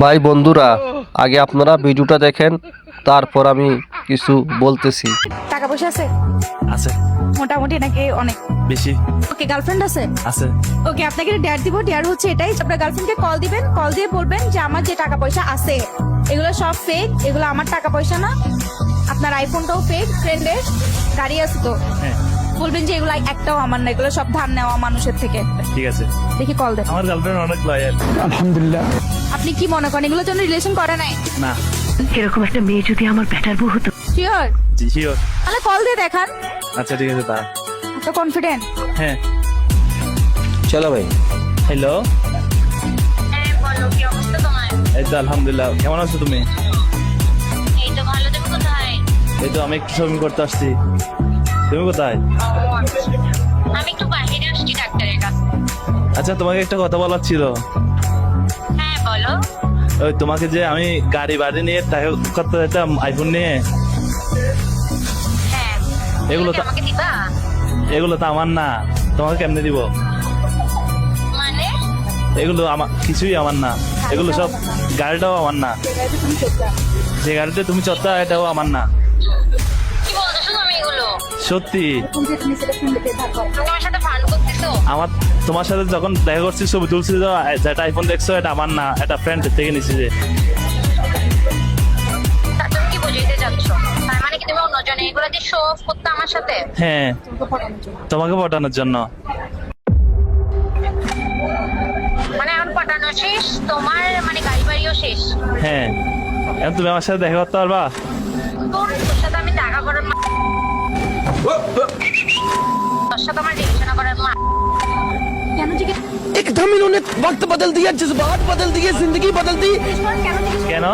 ভাই বন্ধুরা, আগে আপনারা ভিডিওটা দেখেন, তারপর আমি কিছু বলতেছি। টাকা পয়সা আছে আছে মোটামুটি নাকি অনেক বেশি ওকে গার্লফ্রেন্ড আছে আছে। ওকে আপনাকে ডেয়ার দিব। ডেয়ার হচ্ছে এটাই, আপনার গার্লফ্রেন্ডকে কল দিবেন, কল দিয়ে বলবেন যে আমার যে টাকা পয়সা আছে এগুলো সব ফেক, এগুলো আমার টাকা পয়সা না। আপনার আইফোনটাও ফেক, ফ্রেন্ডের গাড়ি আছে তো হ্যাঁ বলবেন যে এগুলো একটাও আমার না, এগুলো সব ধার নেওয়া মানুষের থেকে। ঠিক আছে, দেখি কল দেন। আমার গার্লফ্রেন্ড অনেক লয়াল। আলহামদুলিল্লাহ। আপনি কি মনে করেন এগুলোর জন্য রিলেশন করে নাই? না এরকম একটা মেয়ে যদি আমার বেটার বউ হতো। শিওর? জি শিওর। তাহলে কল দিয়ে দেখান। আচ্ছা ঠিক আছে তা। এত কনফিডেন্ট? হ্যাঁ চলো ভাই। হ্যালো, বলো কি অবস্থা তোমার? এই তো আলহামদুলিল্লাহ। কেমন আছো তুমি? এই তো ভালো। তুমি কোথায়? এই তো আমি একটু শপিং করতে আসছি। তুমি কোথায়? আমি একটু বাইরে আসছি ডাক্তারের কাছে। আচ্ছা তোমাকে একটা কথা বলার ছিল। হ্যাঁ বলো। ওই তোমাকে যে আমি গাড়ি বাড়ি নিয়ে টাকা করতে যেতাম আইফোন নিয়ে, হ্যাঁ এগুলো তুমি কি তো আমাকে দিবা? এগুলো তো আমার না, তোমাকে কেমনে দিব? মানে এগুলো আমার কিছুই আমার না, এগুলো সব গাড়িটাও আমার না, যে গাড়িতে তুমি চড়তা এটাও আমার না। কি বলছো তুমি এগুলো? সত্যি তুমি আমার সাথে ফান করতেছো? আমার তোমার সাথে যখন দেখা করছি ছবি তুলছি, যেটা আইফোন দেখছো এটা আমার না, এটা ফ্রেন্ড থেকে নিছি। যে তা তুমি কি বুঝাইতে চাচ্ছ? তার মানে কি তুমি অন্যজনে এগুলো দিয়ে শো অফ করতে আমার সাথে? হ্যাঁ, তোমাকে পটানোর জন্য। মানে এখন পটানো শেষ তোমার, মানে গাড়ি বাড়িও শেষ? হ্যাঁ, এখন তুমি আমার সাথে দেখা করতে পারবা? তোর সাথে আমি দেখা করার তোর সাথে আমার রিলেশন করার কেন জিজ্ঞেস एकदम इन्होंने वक्त बदल दिया, जज्बात बदल दिए, जिंदगी बदल दी। করেন? কেন জিজ্ঞেস কেন?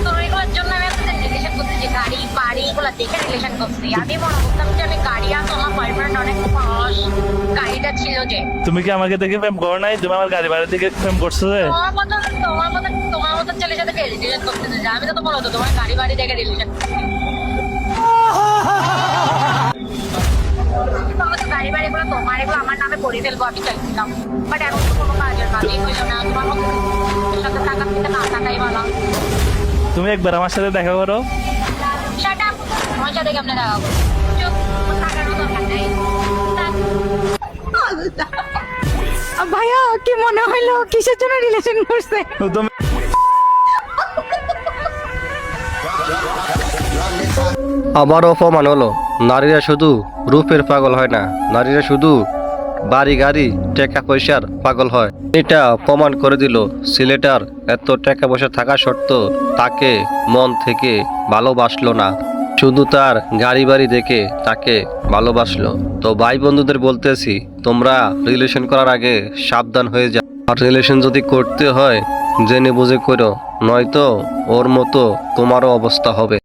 তোর এগুলোর জন্য আমি আপনাদের রিলেশন করছি, যে গাড়ি বাড়ি এগুলো দেখে রিলেশন করছি। আমি মনে করতাম যে আমি গাড়ি আর তোমার বয়ফ্রেন্ড অনেক পাশ, গাড়িটা ছিল যে। তুমি কি আমাকে দেখে প্রেম করো নাই? তুমি আমার গাড়ি বাড়ি থেকে প্রেম করছো যে? তোমার মতো ছেলের সাথে রিলেশন করতেছে যে, আমি তো তোমার হতো তোমার গাড়ি বাড়ি দেখে রিলেশন করছি। গাড়ি বাড়ি গুলো তোমার, এগুলো আমার নামে করে ফেলবো আমি চাইছিলাম, বাট এখন তো কোনো কাজের কাজই হইলো না। তোমার মতো সাথে টাকা থেকে না টাকাই ভালো। তুমি একবার আমার সাথে দেখা করো। শাট আপ, আমার সাথে কেমনে দেখা করবো? চুপ, টাকারও দরকার নেই। ভাইয়া কি মনে হইলো কিসের জন্য রিলেশন করছে? তুমি আবারও অপমান হলো। নারীরা শুধু রূপের পাগল হয় না, নারীরা শুধু বাড়ি গাড়ি টাকা পয়সার পাগল হয়। এটা প্রমাণ করে দিল ছেলেটার এত টাকা পয়সা থাকা সত্ত্বেও তাকে মন থেকে ভালোবাসলো না, শুধু তার গাড়ি বাড়ি দেখে তাকে ভালোবাসলো। তো ভাই বন্ধুদের বলতেছি, তোমরা রিলেশন করার আগে সাবধান হয়ে যাও। আর রিলেশন যদি করতে হয় জেনে বুঝে করো, নয়তো ওর মতো তোমারও অবস্থা হবে।